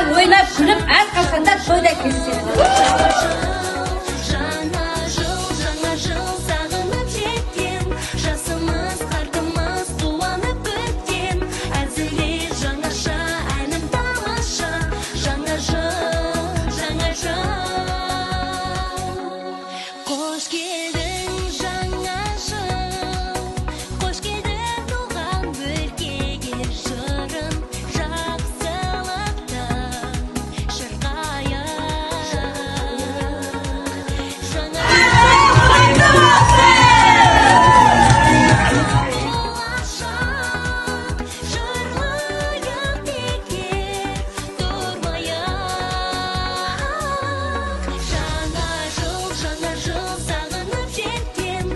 ойнап күліп әрқашанда тойда кездеседі. Жаңа жыл сағынып жеткен, жасымыз қарқымыз қуанып өткен, әзіле жаңаша әнім тамаша. Жаңа жыл қош келдің жаңа жыл, қош келдің туған өлкеге, жырын жақсылықты шырқайық. Болашақ жырлайық бекер тұрмайық. Жаңа жыл сағынып жеткен.